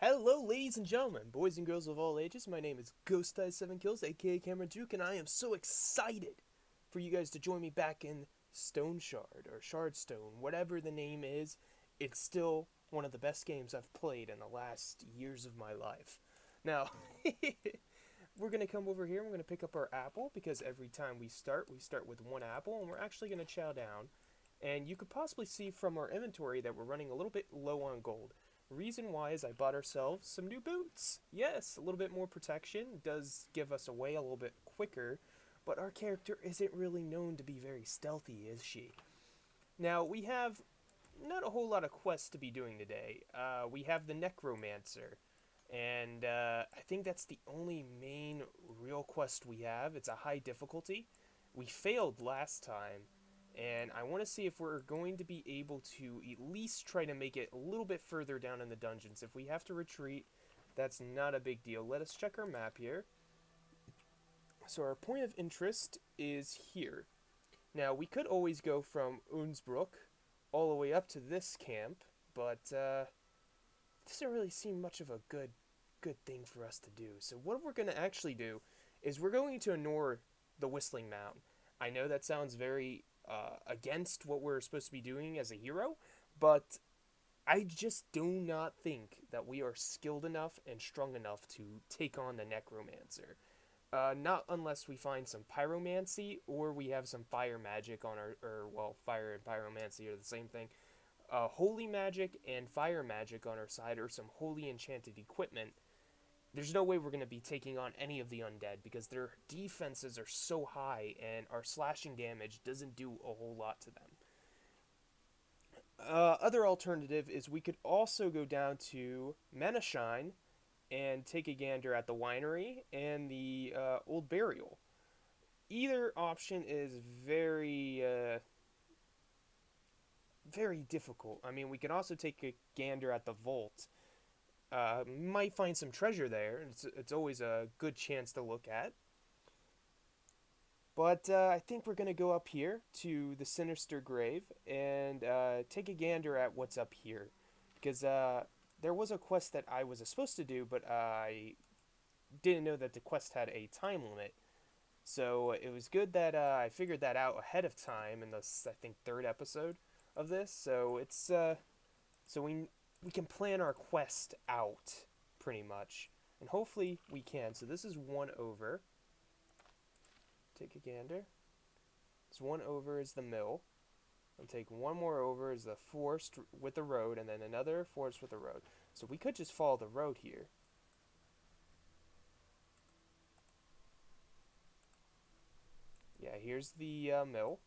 Hello, ladies and gentlemen, boys and girls of all ages. My name is Ghost7Kills, aka Cameron Duke, and I am so excited for you guys to join me back in Stoneshard or Shardstone, whatever the name is. It's still one of the best games I've played in the last years of my life. Now, we're gonna come over here. We're gonna pick up our apple because every time we start with one apple, and we're actually gonna chow down. And you could possibly see from our inventory that we're running a little bit low on gold. Reason why is I bought ourselves some new boots. Yes, a little bit more protection does give us away a little bit quicker, but our character isn't really known to be very stealthy, is she? Now, we have not a whole lot of quests to be doing today. We have the Necromancer, and I think that's the only main real quest we have. It's a high difficulty. We failed last time, and I want to see if we're going to be able to at least try to make it a little bit further down in the dungeons. If we have to retreat, that's not a big deal. Let us check our map here. So our point of interest is here. Now, we could always go from Unsbrook all the way up to this camp, but it doesn't really seem much of a good thing for us to do. So what we're going to actually do is we're going to ignore the Whistling Mound. I know that sounds very against what we're supposed to be doing as a hero, but I just do not think that we are skilled enough and strong enough to take on the Necromancer. Not unless we find some pyromancy or we have some fire magic on our, well, fire and pyromancy are the same thing. Holy magic and fire magic on our side, or some holy enchanted equipment. There's no way we're going to be taking on any of the undead because their defenses are so high and our slashing damage doesn't do a whole lot to them. Other alternative is we could also go down to Menashine and take a gander at the winery and the old burial. Either option is very difficult. I mean, we can also take a gander at the vault. Might find some treasure there. It's always a good chance to look at. But I think we're going to go up here to the Sinister Grave and take a gander at what's up here. Because there was a quest that I was supposed to do, but I didn't know that the quest had a time limit. So it was good that I figured that out ahead of time in this, I think, third episode of this. So it's so we can plan our quest out pretty much, and hopefully we can. So this is one over. Take a gander. This one over is the mill. I'll take one more over is the forest with the road, and then another forest with the road. So we could just follow the road here. Yeah, here's the mill.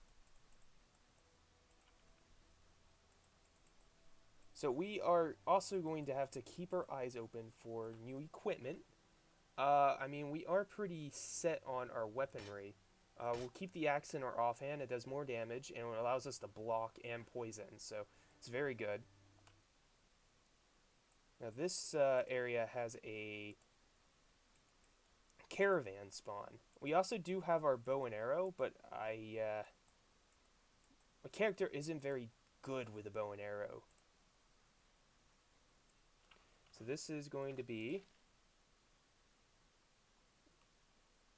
So we are also going to have to keep our eyes open for new equipment. I mean, we are pretty set on our weaponry. We'll keep the axe in our offhand. It does more damage, and it allows us to block and poison, so it's very good. Now, this area has a caravan spawn. We also do have our bow and arrow, but my character isn't very good with a bow and arrow. So this is going to be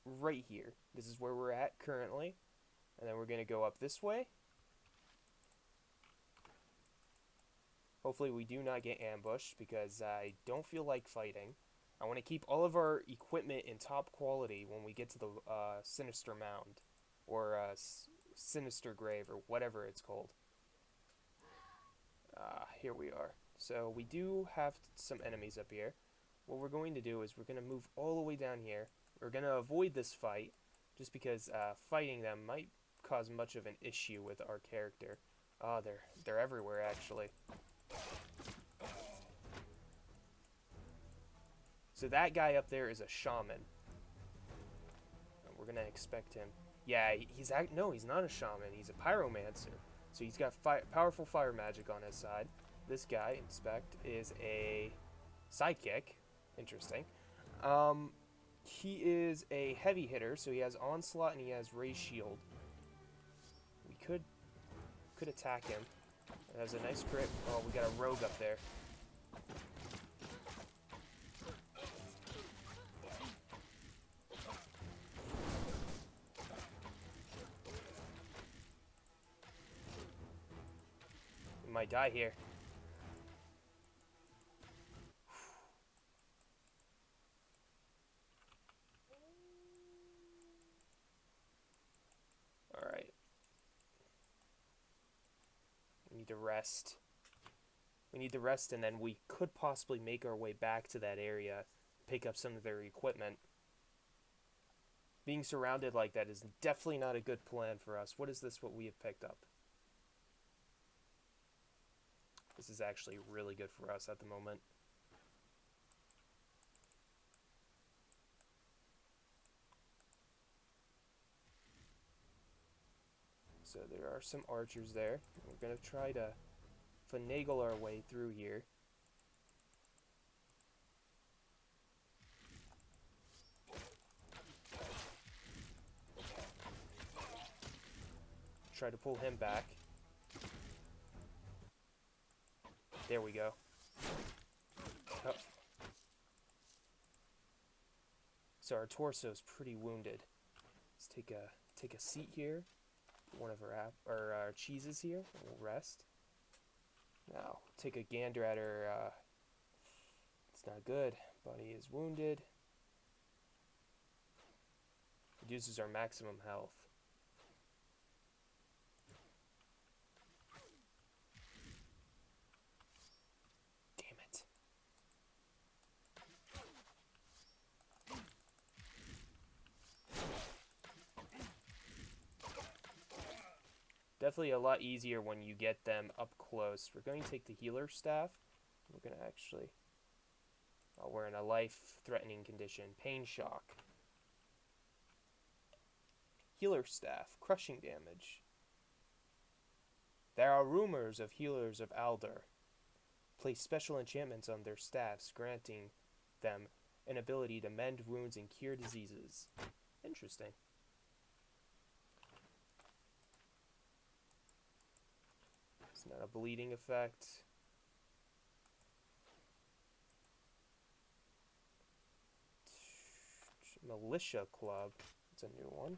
right here. This is where we're at currently. And then we're going to go up this way. Hopefully we do not get ambushed because I don't feel like fighting. I want to keep all of our equipment in top quality when we get to the Sinister Mound. Or Sinister Grave, or whatever it's called. Here we are. So we do have some enemies up here. What we're going to do is we're going to move all the way down here. We're going to avoid this fight, just because fighting them might cause much of an issue with our character. Oh, they're everywhere, actually. So that guy up there is a shaman. We're going to expect him. Yeah, no, he's not a shaman. He's a pyromancer. So he's got powerful fire magic on his side. This guy, Inspect, is a sidekick. Interesting. He is a heavy hitter, so he has Onslaught and he has Raise Shield. We could attack him. It has a nice crit. Oh, we got a rogue up there. might die here. Alright. We need to rest. We need to rest, and then we could possibly make our way back to that area, pick up some of their equipment. Being surrounded like that is definitely not a good plan for us. What is this, what we have picked up? This is actually really good for us at the moment. So there are some archers there. We're going to try to finagle our way through here. Try to pull him back. There we go. Oh. So our torso's pretty wounded. Let's take a seat here. One of our cheeses here. We'll rest. Now take a gander at her. It's not good. Bunny is wounded. Reduces our maximum health. Definitely a lot easier when you get them up close. We're going to take the healer staff. We're going to actually... Oh, we're in a life-threatening condition. Pain shock. Healer staff. Crushing damage. There are rumors of healers of Alder. Place special enchantments on their staffs, granting them an ability to mend wounds and cure diseases. Interesting. Not a bleeding effect. Militia Club. It's a new one.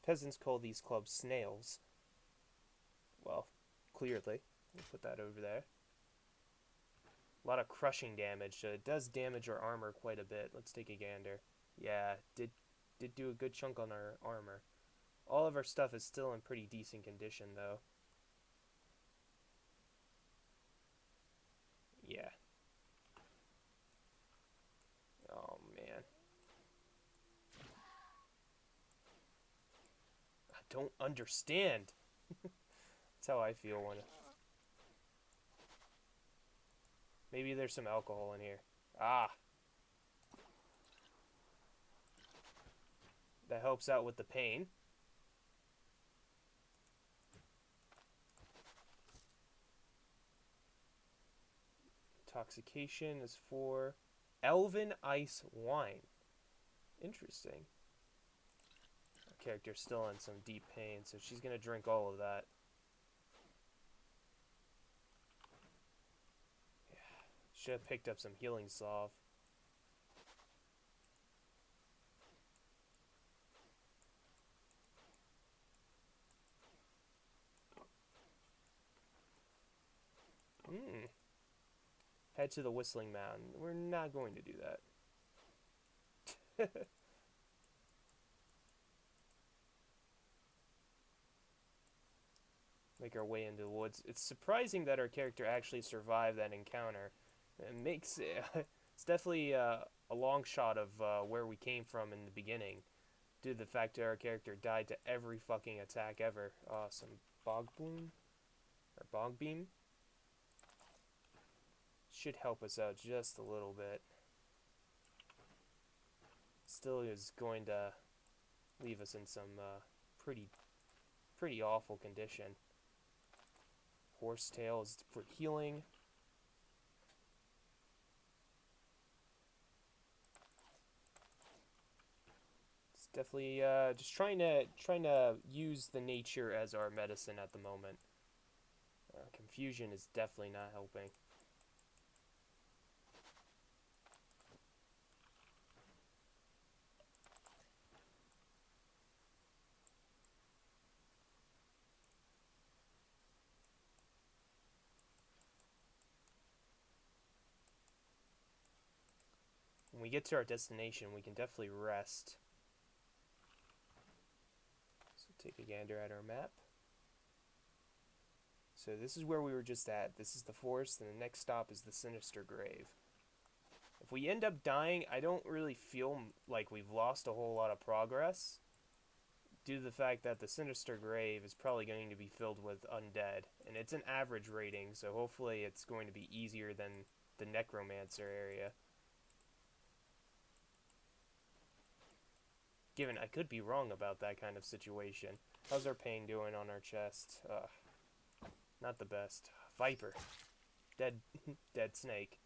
Peasants call these clubs snails. Well, clearly. We'll put that over there. A lot of crushing damage. So it does damage our armor quite a bit. Let's take a gander. Yeah, did do a good chunk on our armor. All of our stuff is still in pretty decent condition, though. Yeah. Oh, man. I don't understand. That's how I feel when... Maybe there's some alcohol in here. Ah. That helps out with the pain. Intoxication is for Elven Ice Wine. Interesting. Our character's still in some deep pain, so she's going to drink all of that. Yeah. Should have picked up some healing salve. Head to the Whistling Mountain. We're not going to do that. Make our way into the woods. It's surprising that our character actually survived that encounter. It makes it's definitely a long shot of where we came from in the beginning, due to the fact that our character died to every fucking attack ever. Some bog bloom or bog beam should help us out just a little bit. Still is going to leave us in some pretty awful condition. Horsetail is for healing. It's definitely just trying to use the nature as our medicine at the moment. Confusion is definitely not helping. when we get to our destination, we can definitely rest. So take a gander at our map. So this is where we were just at. This is the forest, and the next stop is the Sinister Grave. If we end up dying, I don't really feel like we've lost a whole lot of progress, due to the fact that the Sinister Grave is probably going to be filled with undead, and it's an average rating, so hopefully it's going to be easier than the Necromancer area. Given I could be wrong about that kind of situation. How's our pain doing on our chest? Not the best. Viper. Dead snake.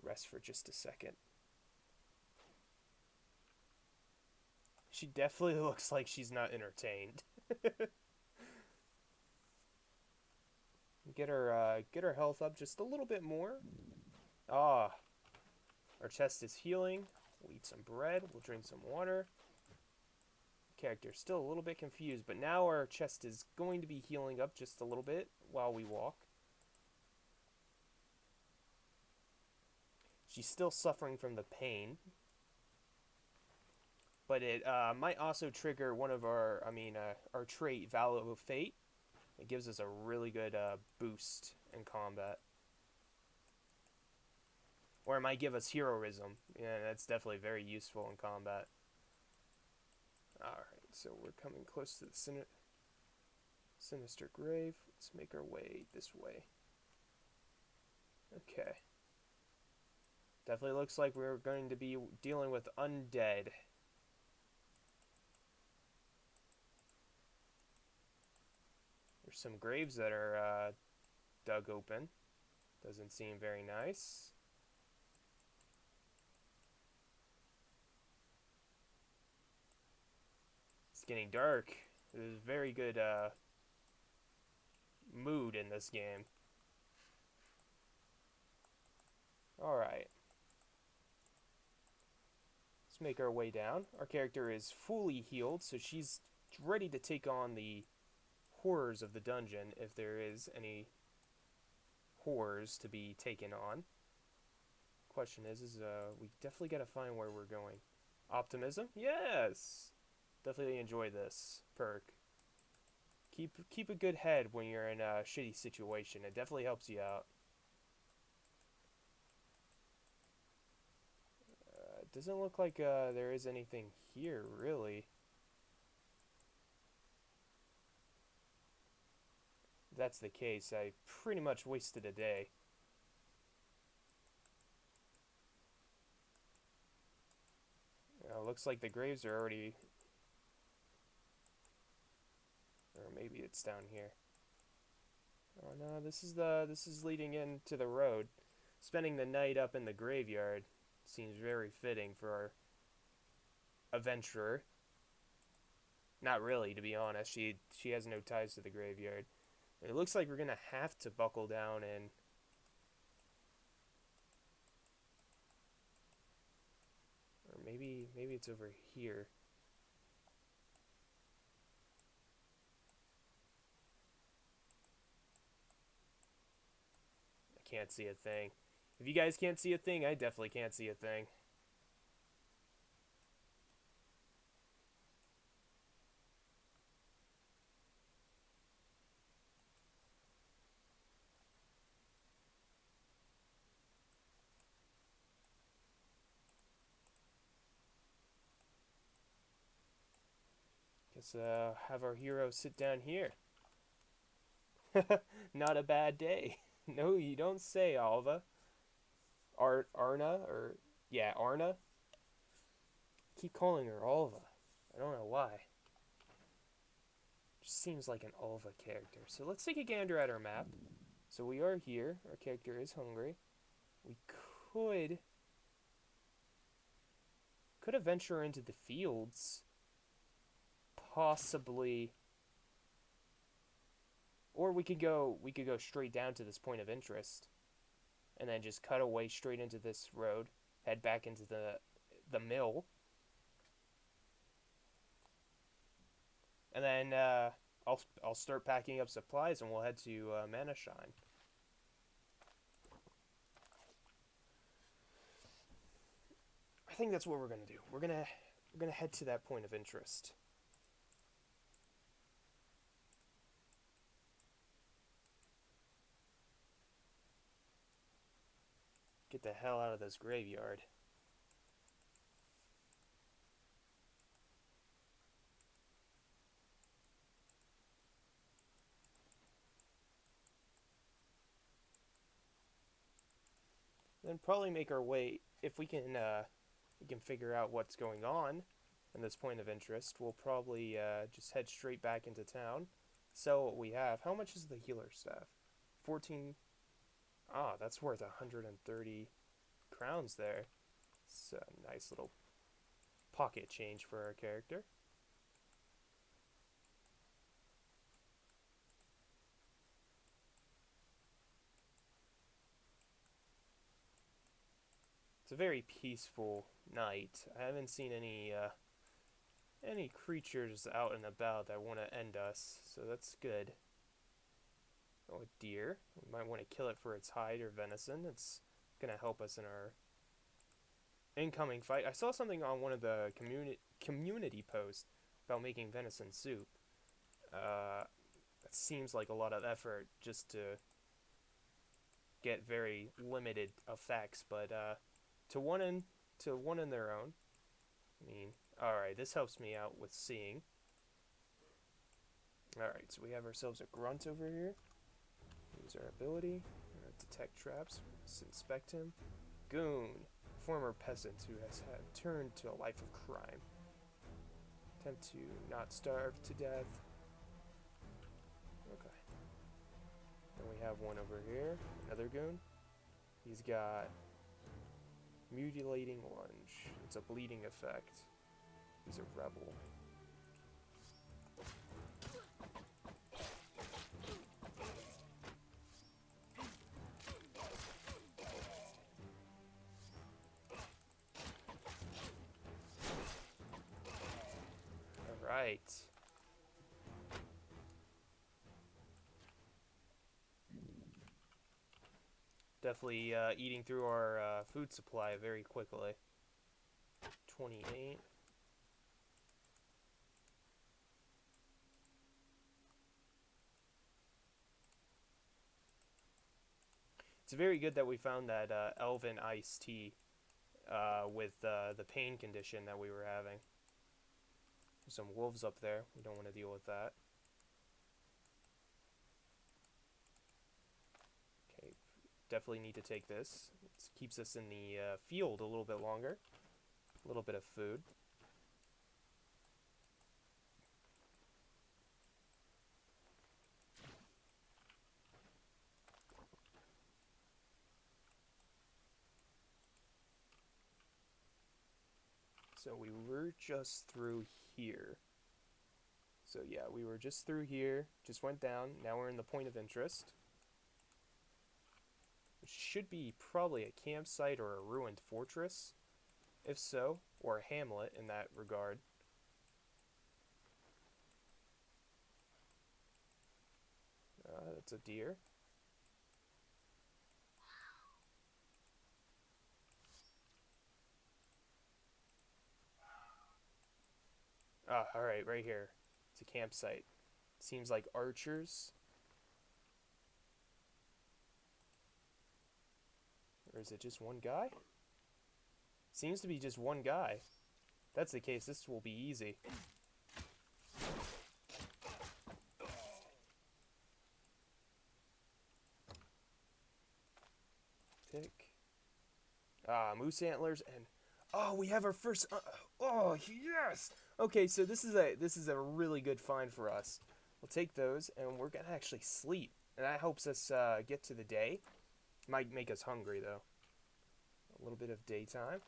Rest for just a second. She definitely looks like she's not entertained. Get her health up just a little bit more. Our chest is healing. We'll eat some bread. We'll drink some water. Character's still a little bit confused, but now our chest is going to be healing up just a little bit while we walk. She's still suffering from the pain, but it might also trigger one of our trait, Valor of Fate. It gives us a really good boost in combat. Or it might give us heroism. Yeah, that's definitely very useful in combat. Alright, so we're coming close to the Sinister Grave. Let's make our way this way. Okay. Definitely looks like we're going to be dealing with undead. There's some graves that are dug open. Doesn't seem very nice. It's getting dark. There's a very good mood in this game. Alright. Let's make our way down. Our character is fully healed, so she's ready to take on the horrors of the dungeon, if there is any horrors to be taken on. Question is we definitely gotta find where we're going. Optimism? Yes! Definitely enjoy this perk. Keep a good head when you're in a shitty situation. It definitely helps you out. Doesn't look like there is anything here, really. If that's the case, I pretty much wasted a day. Looks like the graves are already... Or maybe it's down here. Oh no, this is leading into the road. Spending the night up in the graveyard seems very fitting for our adventurer. Not really, to be honest. She has no ties to the graveyard. It looks like we're gonna have to buckle down and or maybe it's over here. I can't see a thing. If you guys can't see a thing, I definitely can't see a thing. Guess have our hero sit down here. Not a bad day. No, you don't say, Alva. Arna, or... Yeah, Arna. Keep calling her Alva. I don't know why. Just seems like an Alva character. So let's take a gander at our map. So we are here. Our character is hungry. We could venture into the fields. Possibly. Or we could go straight down to this point of interest. And then just cut away straight into this road. Head back into the mill. And then I'll start packing up supplies and we'll head to Mana Shine. think that's what we're gonna do. We're gonna head to that point of interest. Get the hell out of this graveyard. Then probably make our way, if we can figure out what's going on in this point of interest, we'll probably just head straight back into town, sell what we have. How much is the healer staff? 14. Ah, that's worth 130 crowns there. It's a nice little pocket change for our character. It's a very peaceful night. I haven't seen any creatures out and about that want to end us, so that's good. Oh, a deer. We might want to kill it for its hide or venison. It's gonna help us in our incoming fight. I saw something on one of the community posts about making venison soup. That seems like a lot of effort just to get very limited effects, but to one in their own. I mean, alright, this helps me out with seeing. Alright, so we have ourselves a grunt over here. Use our ability. Detect traps. Let's inspect him. Goon. Former peasant who has turned to a life of crime. Attempt to not starve to death. Okay. Then we have one over here. Another goon. He's got mutilating lunge. It's a bleeding effect. He's a rebel. Alright. Definitely eating through our food supply very quickly. 28. It's very good that we found that elven iced tea with the pain condition that we were having. There's some wolves up there. We don't want to deal with that. Okay, definitely need to take this. It keeps us in the field a little bit longer. A little bit of food. So we were just through here. So yeah, we were just through here, just went down, now we're in the point of interest. Which should be probably a campsite or a ruined fortress, if so, or a hamlet in that regard. That's a deer. Ah, alright, right here. It's a campsite. Seems like archers. Or is it just one guy? Seems to be just one guy. If that's the case, this will be easy. Tick. Ah, moose antlers and... Oh, we have our first... oh, yes! Okay, so this is a really good find for us. We'll take those, and we're gonna actually sleep. And that helps us get to the day. Might make us hungry, though. A little bit of daytime.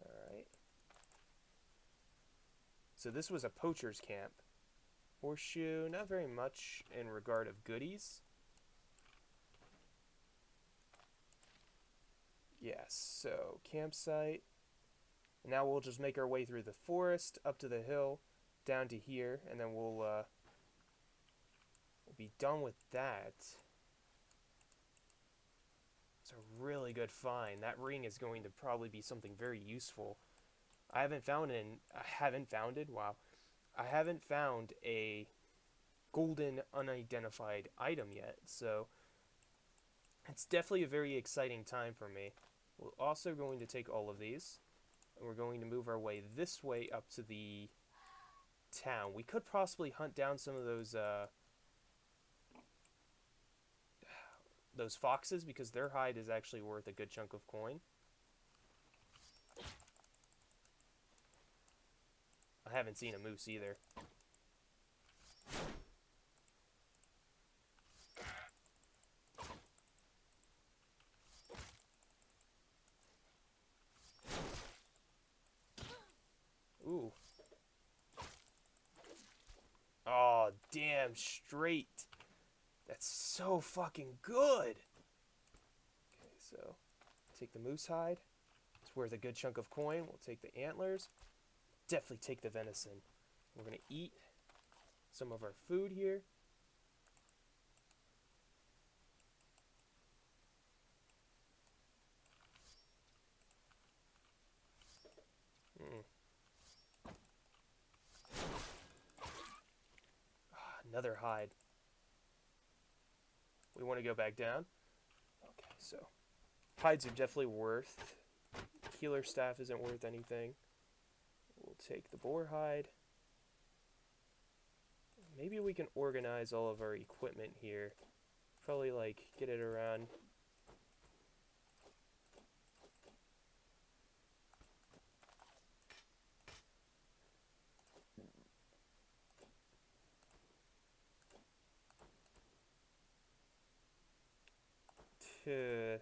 Alright. So this was a poacher's camp. Horseshoe, not very much in regard of goodies. Yes, so campsite. Now we'll just make our way through the forest, up to the hill, down to here, and then we'll be done with that. It's a really good find. That ring is going to probably be something very useful. I haven't found wow. I haven't found a golden unidentified item yet, so it's definitely a very exciting time for me. We're also going to take all of these, and we're going to move our way this way up to the town. We could possibly hunt down some of those foxes, because their hide is actually worth a good chunk of coin. I haven't seen a moose either. Ooh. Oh, damn straight. That's so fucking good. Okay, so take the moose hide. It's worth a good chunk of coin. We'll take the antlers. Definitely take the venison. We're going to eat some of our food here. Another hide. We want to go back down. Okay, so hides are definitely worth. Healer staff isn't worth anything. We'll take the boar hide. Maybe we can organize all of our equipment here. Probably like get it around.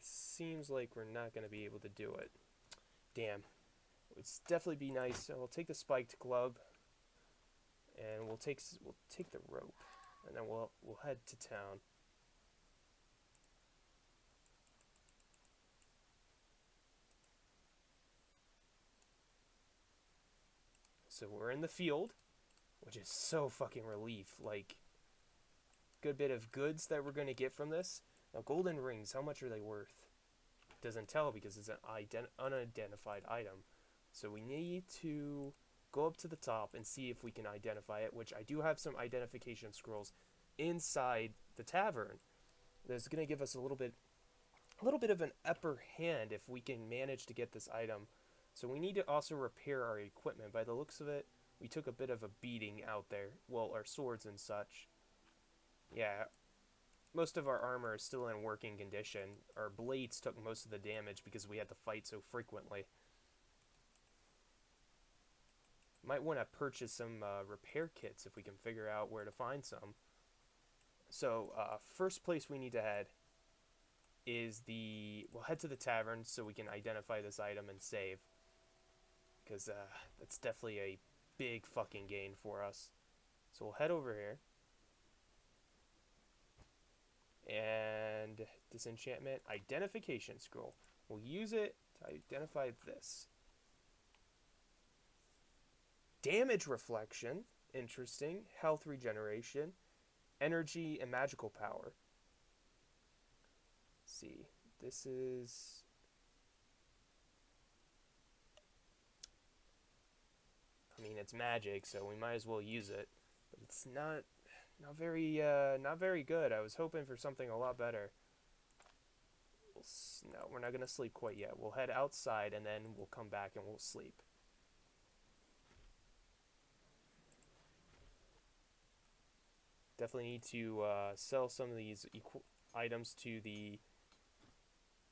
Seems like we're not going to be able to do it. Damn. It would definitely be nice. So we'll take the spiked club, and we'll take the rope, and then we'll head to town. So we're in the field, which is so fucking relief. Like, good bit of goods that we're going to get from this. Now, golden rings, how much are they worth? Doesn't tell because it's an unidentified item. So we need to go up to the top and see if we can identify it, which I do have some identification scrolls inside the tavern. That's going to give us a little bit of an upper hand if we can manage to get this item. So we need to also repair our equipment. By the looks of it, we took a bit of a beating out there. Well, our swords and such. Yeah, most of our armor is still in working condition. Our blades took most of the damage because we had to fight so frequently. Might want to purchase some repair kits if we can figure out where to find some. So, first place we need to head is we'll head to the tavern so we can identify this item and save. Because that's definitely a big fucking gain for us. So we'll head over here. And disenchantment, identification scroll. We'll use it to identify this. Damage reflection, interesting. Health regeneration, energy, and magical power. Let's see, this is... I mean, it's magic, so we might as well use it. But it's not very good. I was hoping for something a lot better. No, we're not going to sleep quite yet. We'll head outside, and then we'll come back and we'll sleep. Definitely need to sell some of these items to the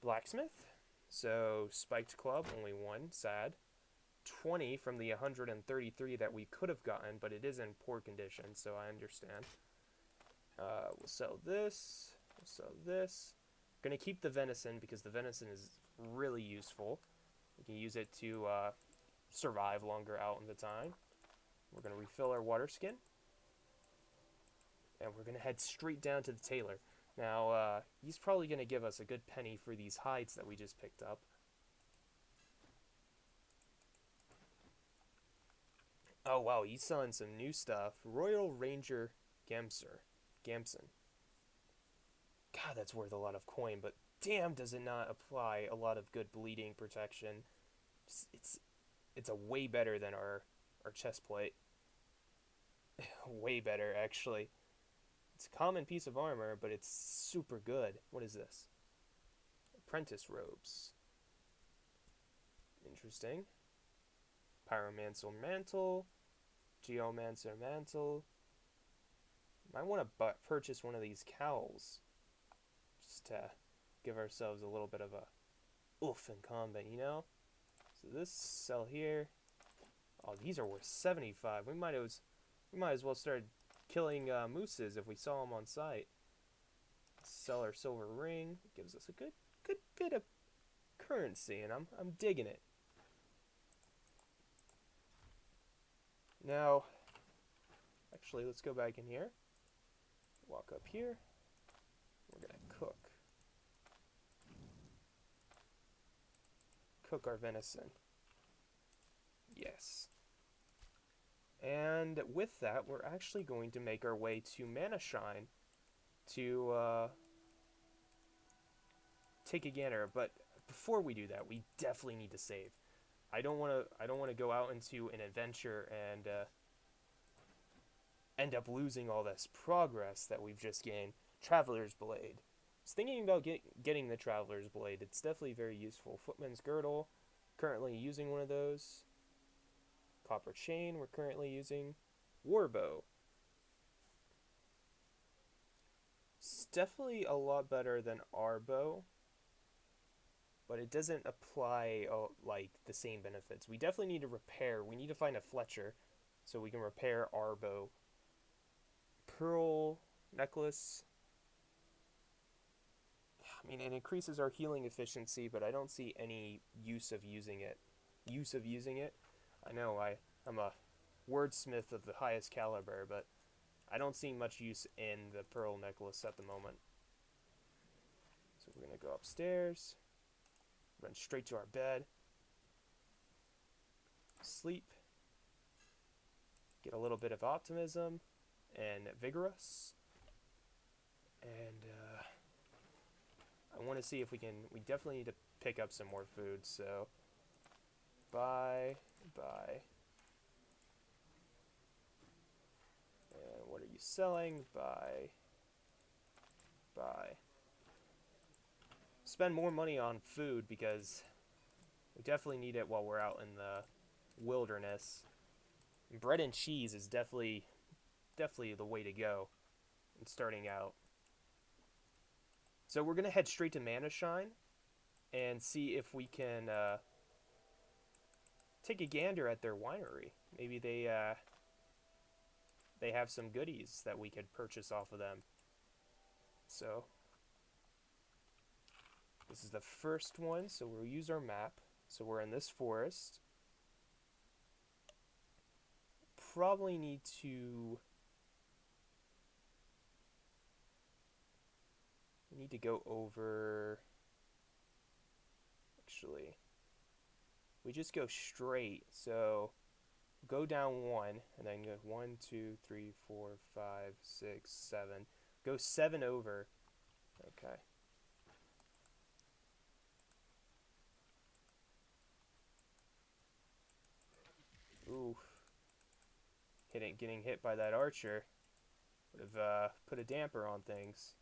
blacksmith. So, spiked club, only one, sad. 20 from the 133 that we could have gotten, but it is in poor condition, so I understand. We'll sell this. We'll sell this. Gonna keep the venison because the venison is really useful. We can use it to survive longer out in the time. We're gonna refill our water skin. And we're gonna head straight down to the tailor. Now, he's probably gonna give us a good penny for these hides that we just picked up. Oh wow, he's selling some new stuff. Royal Ranger Gamson. God, that's worth a lot of coin, but damn does it not apply a lot of good bleeding protection. It's a way better than our chest plate. Way better, actually. It's a common piece of armor, but it's super good. What is this? Apprentice robes. Interesting. Pyromancer mantle. Geomancer mantle. Might want to purchase one of these cowls. Just to give ourselves a little bit of a oof in combat, you know? So this sell here. Oh, these are worth 75. We might as well start killing mooses if we saw them on sight. Sell our silver ring. It gives us a good bit of currency, and I'm digging it. Now, actually, let's go back in here. Walk up here. We're gonna cook. Cook our venison. Yes. And with that, we're actually going to make our way to Mana Shrine to take a gander. But before we do that, we definitely need to save. I don't want to go out into an adventure and end up losing all this progress that we've just gained. Traveler's Blade. I was thinking about getting the Traveler's Blade. It's definitely very useful. Footman's Girdle. Currently using one of those. Copper Chain we're currently using. Warbow. It's definitely a lot better than our bow, but it doesn't apply like the same benefits. We definitely need to repair. We need to find a Fletcher so we can repair our bow. Pearl necklace. I mean, it increases our healing efficiency, but I don't see any use of using it. I know I'm a wordsmith of the highest caliber, but I don't see much use in the pearl necklace at the moment. So we're going to go upstairs, run straight to our bed, sleep, get a little bit of optimism and vigorous, and I want to see if we definitely need to pick up some more food, so buy. And what are you selling? Buy. Spend more money on food because we definitely need it while we're out in the wilderness. And bread and cheese is definitely the way to go in starting out. So we're going to head straight to Mana Shrine and see if we can take a gander at their winery. Maybe they have some goodies that we could purchase off of them. So this is the first one, so we'll use our map. So we're in this forest. Probably need to... We need to go over... Actually, we just go straight, so go down 1, and then go 1, 2, 3, 4, 5, 6, 7. Go 7 over. Okay. Ooh. Getting hit by that archer would have put a damper on things.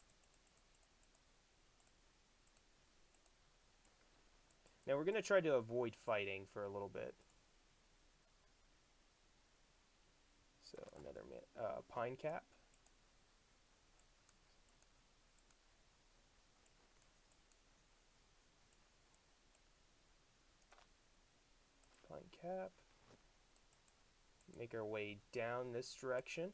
Now we're going to try to avoid fighting for a little bit. So another pine cap. Pine cap. Make our way down this direction.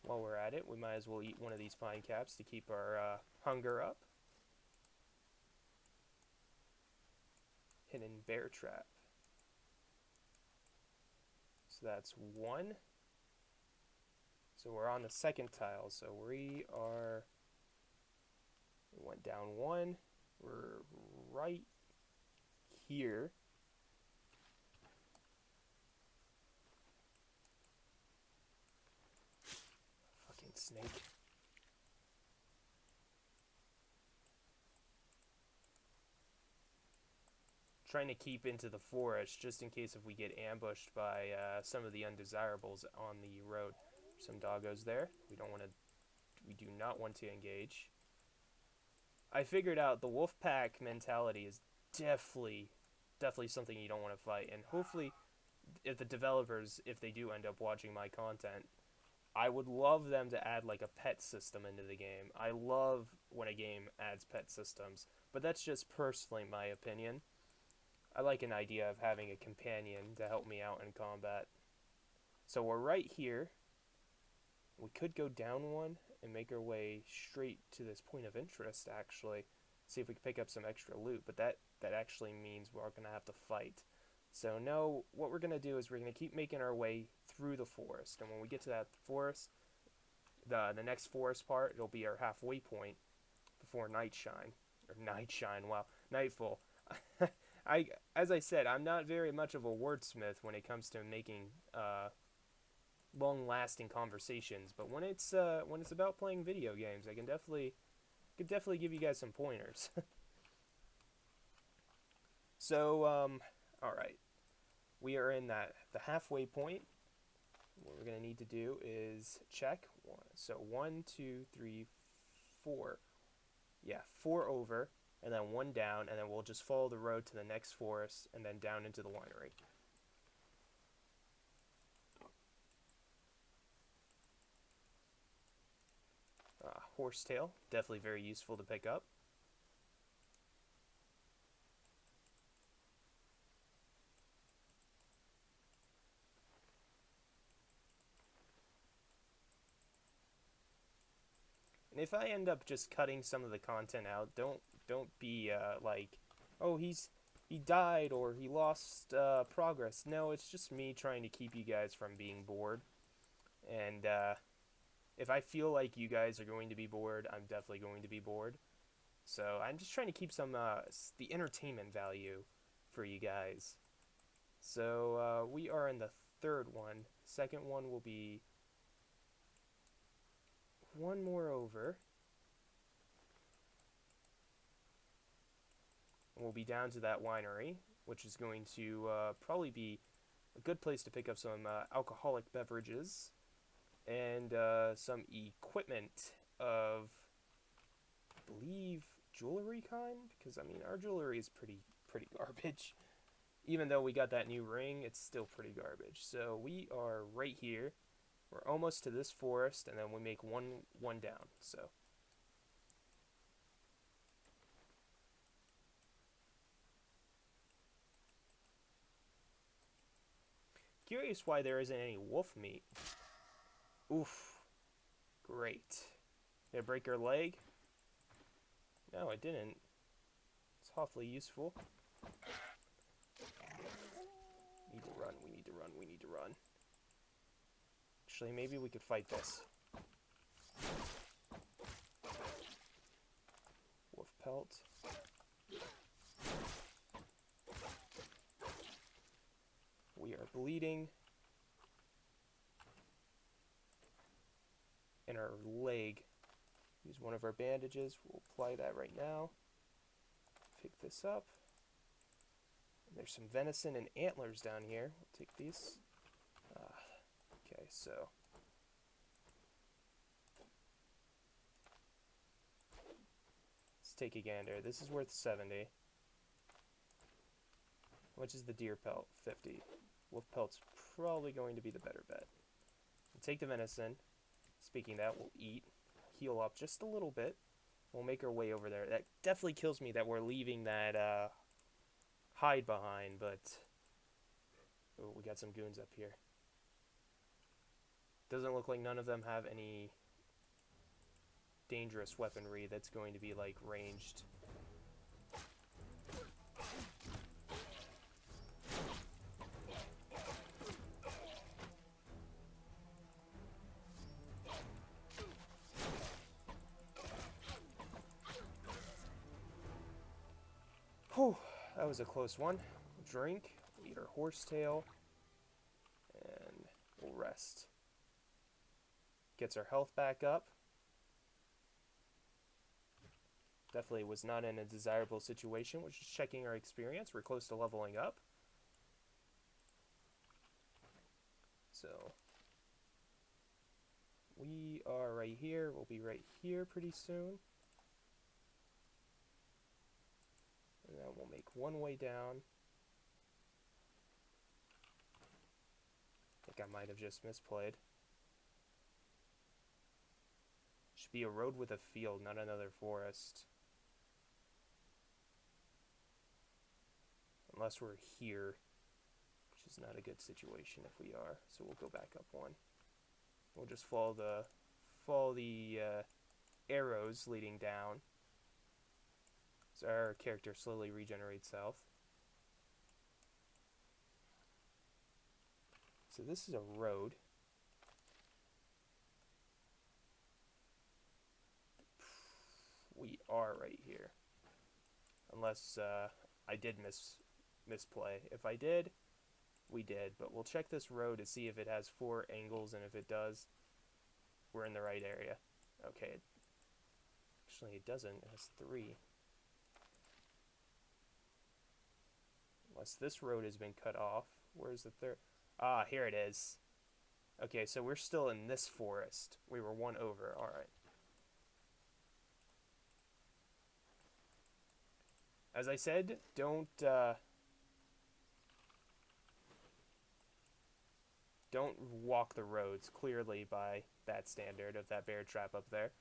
While we're at it, we might as well eat one of these pine caps to keep our hunger up. Hidden bear trap. So that's 1. So we're on the second tile. So we went down 1. We're right here. Fucking snake. trying to keep into the forest just in case if we get ambushed by some of the undesirables on the road. Some doggos there. We do not want to engage. I figured out the wolf pack mentality is definitely something you don't want to fight, and hopefully if the developers, if they do end up watching my content, I would love them to add like a pet system into the game. I love when a game adds pet systems, but that's just personally my opinion. I like an idea of having a companion to help me out in combat. So we're right here. We could go down one and make our way straight to this point of interest, actually. See if we can pick up some extra loot, but that actually means we're going to have to fight. So no, what we're going to do is we're going to keep making our way through the forest. And when we get to that forest, the next forest part, it'll be our halfway point before nightshine. Or nightshine, wow, nightfall. As I said, I'm not very much of a wordsmith when it comes to making long-lasting conversations, but when it's about playing video games, I can definitely give you guys some pointers. So, all right, we are in the halfway point. What we're gonna need to do is check one. So 1, 2, 3, 4. Yeah, 4 over, and then 1 down, and then we'll just follow the road to the next forest, and then down into the winery. Horsetail, definitely very useful to pick up. And if I end up just cutting some of the content out, don't be like, oh, he died or he lost progress. No, it's just me trying to keep you guys from being bored. And if I feel like you guys are going to be bored, I'm definitely going to be bored. So I'm just trying to keep some the entertainment value for you guys. So we are in the third one. Second one will be 1 more over. And we'll be down to that winery, which is going to probably be a good place to pick up some alcoholic beverages and some equipment of, I believe, jewelry kind, because I mean our jewelry is pretty garbage. Even though we got that new ring, it's still pretty garbage. So we are right here. We're almost to this forest, and then we make one down. So curious why there isn't any wolf meat. Oof. Great. Did I break her leg? No, I didn't. It's awfully useful. Need to run, we need to run, we need to run. Actually, maybe we could fight this. Wolf pelt. We are bleeding. In our leg. Use one of our bandages. We'll apply that right now. Pick this up. And there's some venison and antlers down here. We'll take these. Okay, so let's take a gander. This is worth 70. How much is the deer pelt? 50. Wolf pelt's probably going to be the better bet. We'll take the venison. Speaking of that, we'll eat, heal up just a little bit. We'll make our way over there. That definitely kills me that we're leaving that hide behind, but oh, we got some goons up here. Doesn't look like none of them have any dangerous weaponry that's going to be like ranged. Whew, that was a close one. Drink, eat our horsetail, and we'll rest. Gets our health back up. Definitely was not in a desirable situation. We're just checking our experience. We're close to leveling up. So we are right here. We'll be right here pretty soon. And then we'll make one way down. I think I might have just misplayed. Should be a road with a field, not another forest. Unless we're here, which is not a good situation if we are. So we'll go back up one. We'll just follow the arrows leading down. So our character slowly regenerates health. So this is a road. We are right here. Unless I did misplay. If I did, we did. But we'll check this road to see if it has 4 angles, and if it does, we're in the right area. Okay. Actually, it doesn't. It has 3. Unless this road has been cut off. Where's the third? Ah, here it is. Okay, so we're still in this forest. We were one over. Alright. As I said, don't walk the roads, clearly by that standard of that bear trap up there.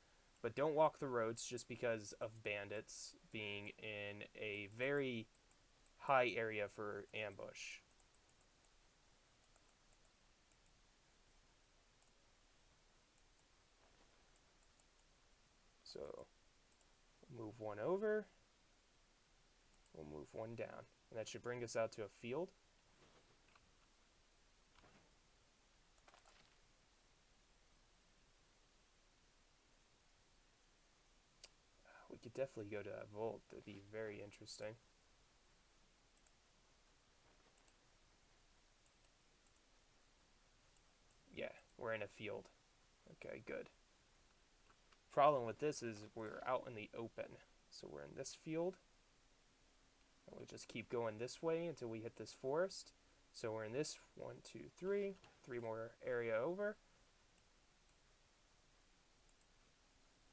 But don't walk the roads just because of bandits being in a very high area for ambush. So, move one over. We'll move one down. And that should bring us out to a field. We could definitely go to that vault. That'd be very interesting. Yeah, we're in a field. Okay, good. Problem with this is we're out in the open. So we're in this field. And we'll just keep going this way until we hit this forest. So we're in this 1, 2, 3. 3 more area over.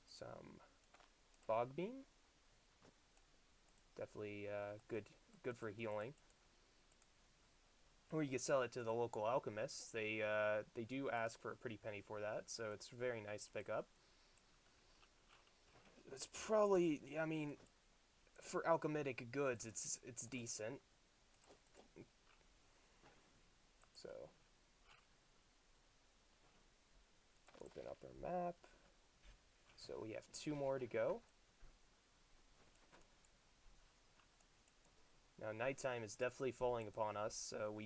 Some bog bean. Definitely good for healing. Or you can sell it to the local alchemists. They do ask for a pretty penny for that, so it's very nice to pick up. It's probably, I mean, for alchemic goods, it's decent. So open up our map. So we have 2 more to go. Now nighttime is definitely falling upon us, so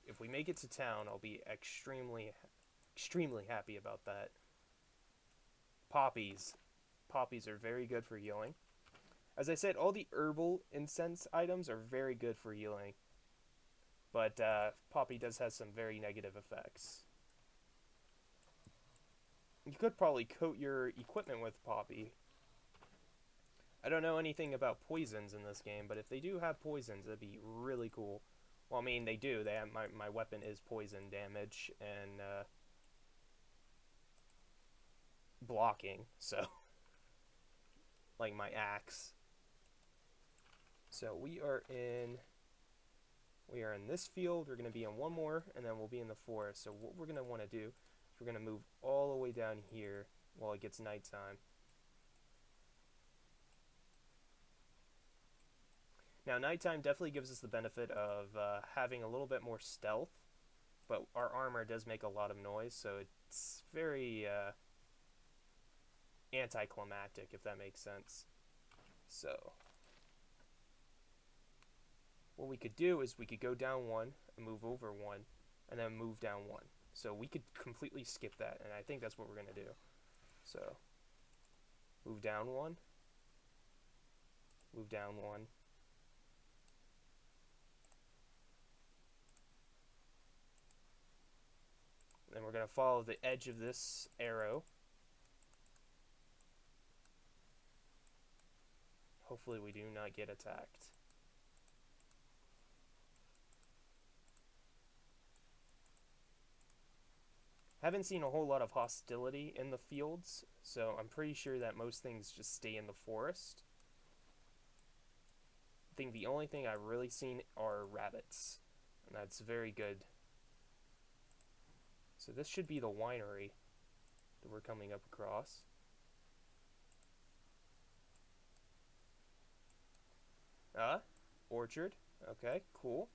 if we make it to town, I'll be extremely happy about that. Poppies are very good for healing. As I said, all the herbal incense items are very good for healing, but poppy does have some very negative effects. You could probably coat your equipment with poppy. I don't know anything about poisons in this game, but if they do have poisons, that'd be really cool. Well, I mean, they do. They have, my weapon is poison damage and blocking, so like my axe. So we are in this field. We're going to be in one more, and then we'll be in the forest. So what we're going to want to do is we're going to move all the way down here while it gets nighttime. Now, nighttime definitely gives us the benefit of having a little bit more stealth, but our armor does make a lot of noise, so it's very anticlimactic, if that makes sense. So what we could do is we could go down 1 and move over 1 and then move down 1. So we could completely skip that, and I think that's what we're going to do. So move down 1, move down 1. Then we're going to follow the edge of this arrow. hopefully we do not get attacked. Haven't seen a whole lot of hostility in the fields, so I'm pretty sure that most things just stay in the forest. I think the only thing I've really seen are rabbits, and that's very good. So this should be the winery that we're coming up across. Orchard. Okay, cool.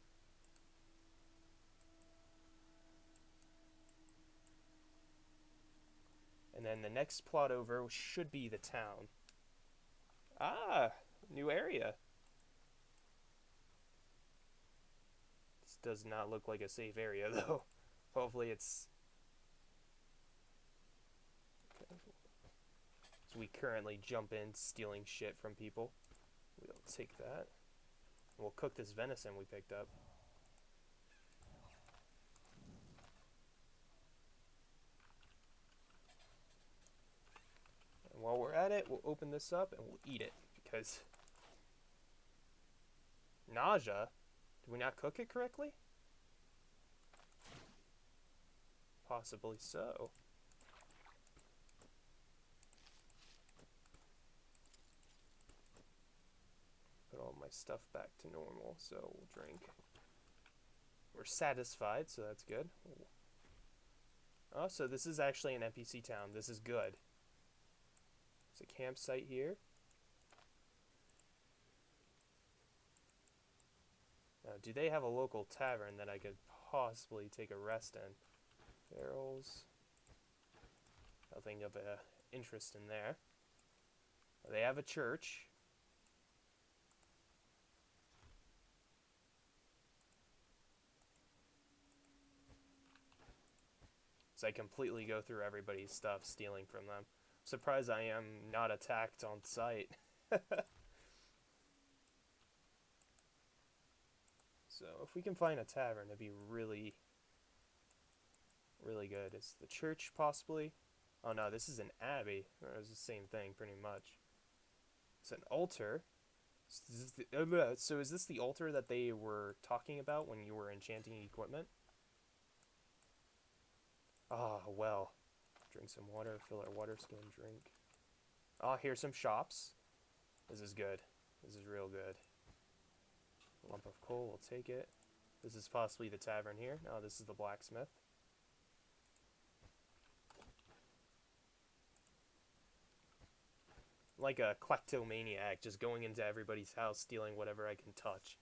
And then the next plot over should be the town. Ah, new area. This does not look like a safe area, though. Hopefully it's... Okay. So we currently jump in, stealing shit from people. We'll take that. We'll cook this venison we picked up. And while we're at it, we'll open this up and we'll eat it, because... Nausea? Did we not cook it correctly? Possibly so. Put all my stuff back to normal, so we'll drink. We're satisfied, so that's good. Oh, so this is actually an NPC town. This is good. There's a campsite here. Now, do they have a local tavern that I could possibly take a rest in? Barrels. Nothing of interest in there. They have a church. So I completely go through everybody's stuff, stealing from them. I'm surprised I am not attacked on sight. So if we can find a tavern, it'd be really, really good. It's the church, possibly. Oh no, this is an abbey. It's the same thing, pretty much. It's an altar. So is this the altar that they were talking about when you were enchanting equipment? Ah, well. Drink some water, fill our water skin, drink. Ah, here's some shops. This is good. This is real good. A lump of coal, we'll take it. This is possibly the tavern here. No, this is the blacksmith. Like a kleptomaniac, just going into everybody's house, stealing whatever I can touch.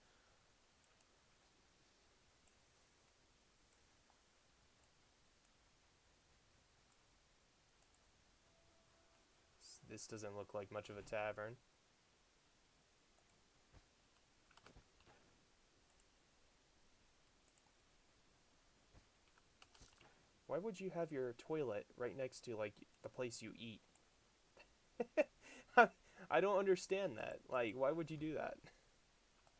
This doesn't look like much of a tavern. Why would you have your toilet right next to, like, the place you eat? I don't understand that. Like, why would you do that?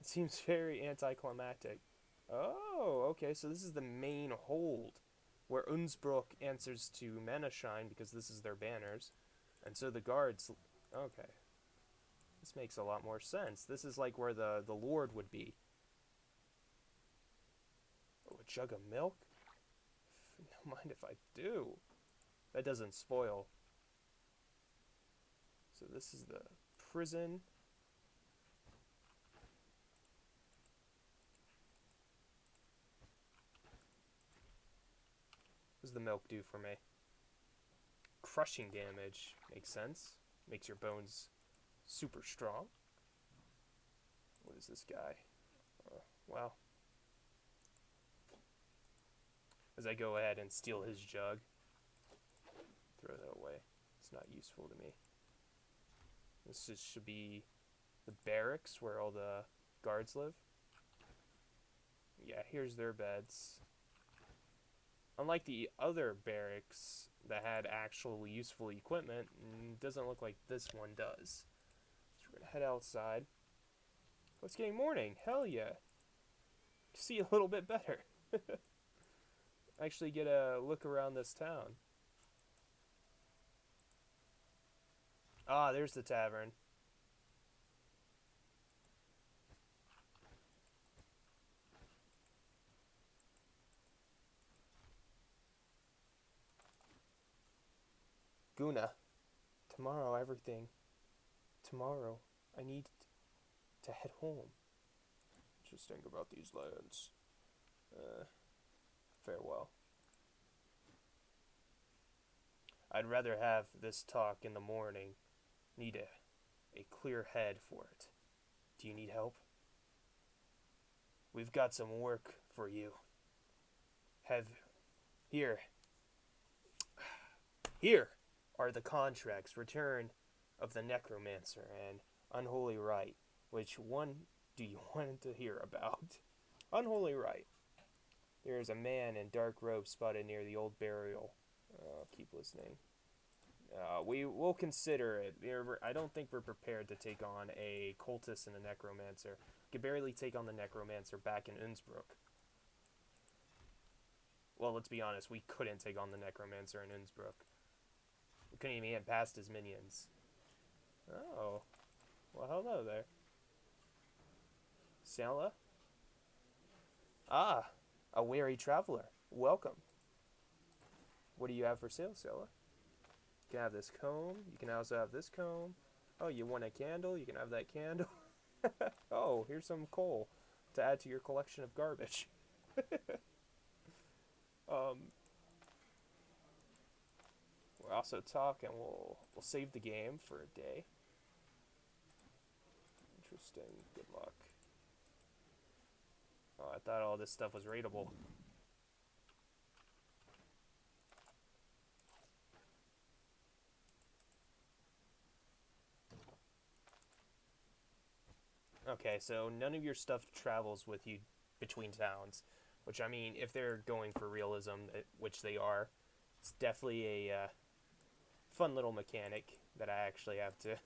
It seems very anticlimactic. Oh, okay, so this is the main hold, where Unsbrook answers to Manashine because this is their banners. And so the guards... Okay. This makes a lot more sense. This is like where the Lord would be. Oh, a jug of milk? No mind if I do. That doesn't spoil. So this is the prison. What does the milk do for me? Crushing damage. Makes sense. Makes your bones super strong. What is this guy? Wow. As I go ahead and steal his jug. Throw that away. It's not useful to me. This should be the barracks where all the guards live. Yeah, here's their beds. Unlike the other barracks that had actual useful equipment, it doesn't look like this one does. So we're going to head outside. Oh, it's getting morning. Hell yeah. See a little bit better. Actually get a look around this town. Ah, there's the tavern. Guna, tomorrow everything. Tomorrow, I need to head home. Just think about these lands. Farewell. I'd rather have this talk in the morning. Need a clear head for it. Do you need help? We've got some work for you. Have here. Here are the contracts. Return of the Necromancer and Unholy Rite. Which one do you want to hear about? Unholy Rite. There is a man in dark robes spotted near the old burial. Keep listening. We will consider it. I don't think we're prepared to take on a cultist and a necromancer. We could barely take on the necromancer back in Innsbruck. Well, let's be honest, we couldn't take on the necromancer in Innsbruck. We couldn't even get past his minions. Oh. Well, hello there. Sela? Ah, a weary traveler. Welcome. What do you have for sale, Sela? You can have this comb. You can also have this comb. Oh, you want a candle? You can have that candle. Oh, here's some coal to add to your collection of garbage. We'll also talk and we'll save the game for a day. Interesting. Good luck. Oh, I thought all this stuff was raidable. Okay, so none of your stuff travels with you between towns. Which, I mean, if they're going for realism, which they are, it's definitely a fun little mechanic that I actually have to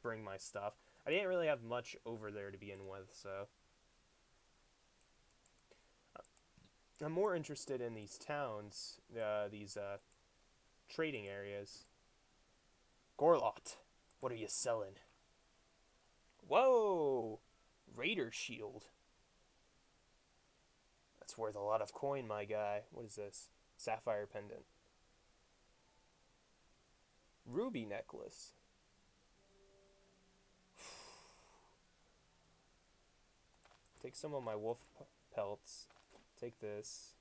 bring my stuff. I didn't really have much over there to begin with, so... I'm more interested in these towns, these trading areas. Gorlot, what are you selling? Whoa! Raider shield. That's worth a lot of coin, my guy. What is this? Sapphire pendant. Ruby necklace. Take some of my wolf pelts. Take this.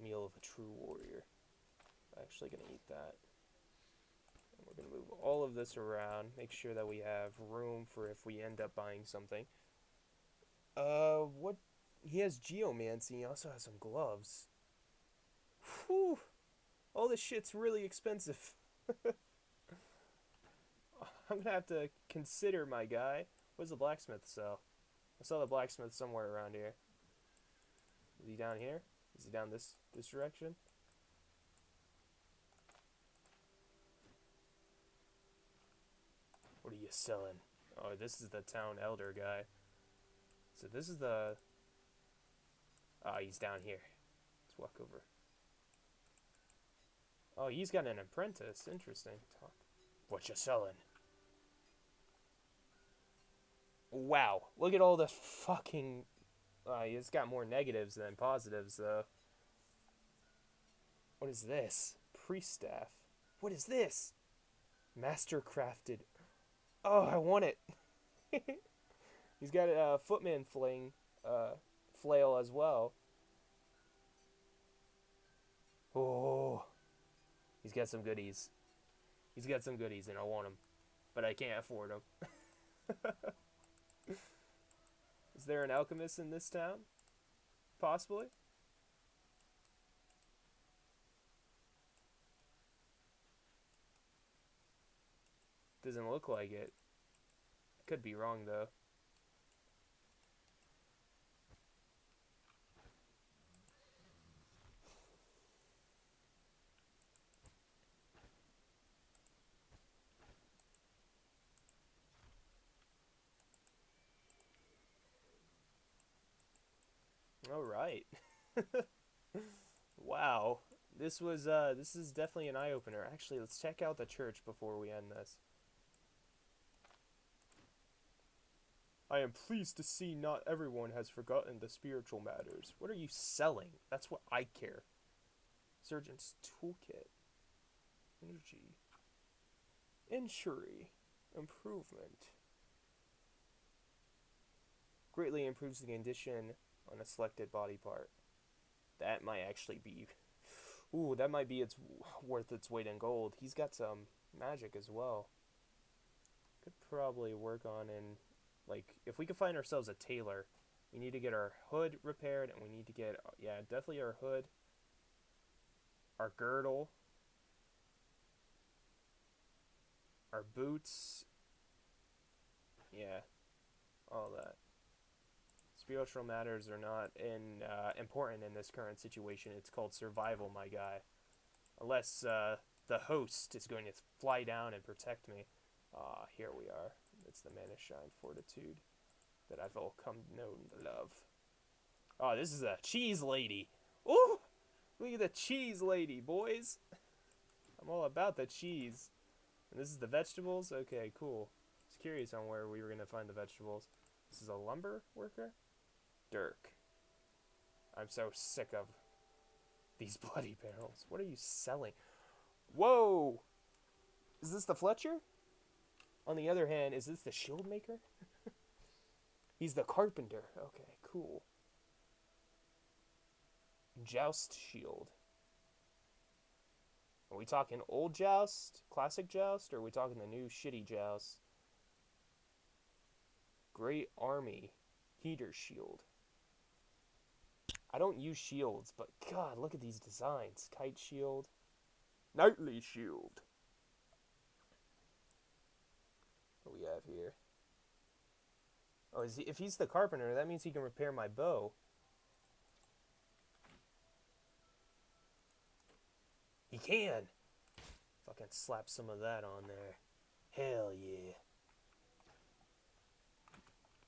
Meal of a true warrior. I'm actually going to eat that. And we're going to move all of this around. Make sure that we have room for if we end up buying something. What? He has geomancy. He also has some gloves. Whew. All this shit's really expensive. I'm going to have to consider, my guy. What does the blacksmith sell? I saw the blacksmith somewhere around here. Is he down here? Is he down this direction? What are you selling? Oh, this is the town elder guy. So this is the... Ah, he's down here. Let's walk over. Oh, he's got an apprentice. Interesting. Talk. What you selling? Wow. Look at all the fucking... it's got more negatives than positives, though. What is this? Priest staff. What is this? Master-crafted. Oh, I want it. He's got a footman flail as well. Oh. He's got some goodies. He's got some goodies, and I want them. But I can't afford them. Is there an alchemist in this town? Possibly? Doesn't look like it. Could be wrong, though. All right. Wow. This is definitely an eye-opener. Actually, let's check out the church before we end this. I am pleased to see not everyone has forgotten the spiritual matters. What are you selling? That's what I care. Surgeon's Toolkit. Energy. Injury. Improvement. Greatly improves the condition on a selected body part. That might actually be... Ooh, that might be worth its weight in gold. He's got some magic as well. Could probably work on in... Like, if we could find ourselves a tailor, we need to get our hood repaired, and we need to get... Yeah, definitely our hood. Our girdle. Our boots. Yeah, all that. Spiritual matters are not important in this current situation. It's called survival, my guy. Unless the host is going to fly down and protect me. Here we are. It's the Mana Shine Fortitude that I've all come known to love. Oh, this is a cheese lady. Ooh! Look at the cheese lady, boys. I'm all about the cheese. And this is the vegetables? Okay, cool. I was curious on where we were going to find the vegetables. This is a lumber worker? Dirk. I'm so sick of these bloody barrels. What are you selling? Whoa! Is this the Fletcher? On the other hand, is this the shield maker? He's the carpenter. Okay, cool. Joust shield. Are we talking old joust, classic joust, or are we talking the new shitty joust? Great Army heater shield. I don't use shields, but God, look at these designs. Kite shield. Knightly shield. What do we have here? Oh, if he's the carpenter, that means he can repair my bow. He can! Fucking slap some of that on there. Hell yeah.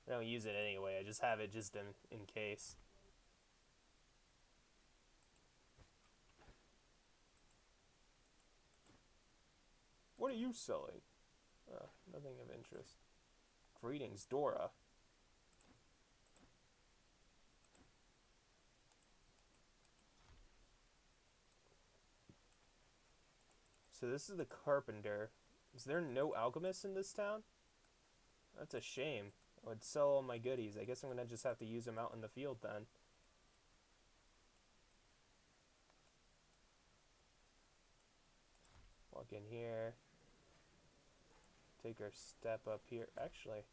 I don't use it anyway, I just have it just in case. What are you selling? Nothing of interest. Greetings, Dora. So this is the carpenter. Is there no alchemists in this town? That's a shame. I would sell all my goodies. I guess I'm gonna just have to use them out in the field then. Walk in here. Take our step up here. Actually.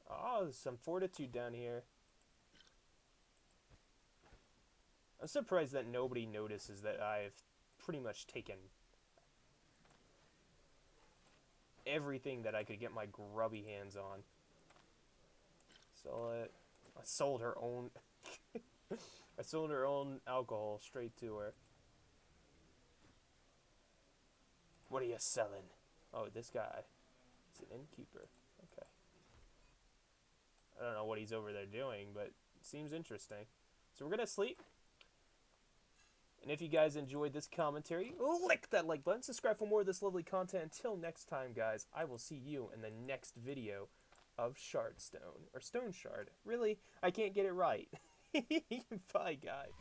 Oh, there's some fortitude down here. I'm surprised that nobody notices that I've pretty much taken everything that I could get my grubby hands on. Sell it. I sold her own... I sold her own alcohol straight to her. What are you selling? Oh, this guy. He's an innkeeper. Okay. I don't know what he's over there doing, but it seems interesting. So we're gonna sleep. And if you guys enjoyed this commentary, lick that like button, subscribe for more of this lovely content. Until next time, guys, I will see you in the next video of Shardstone, or Stoneshard. Really, I can't get it right. Bye, guys.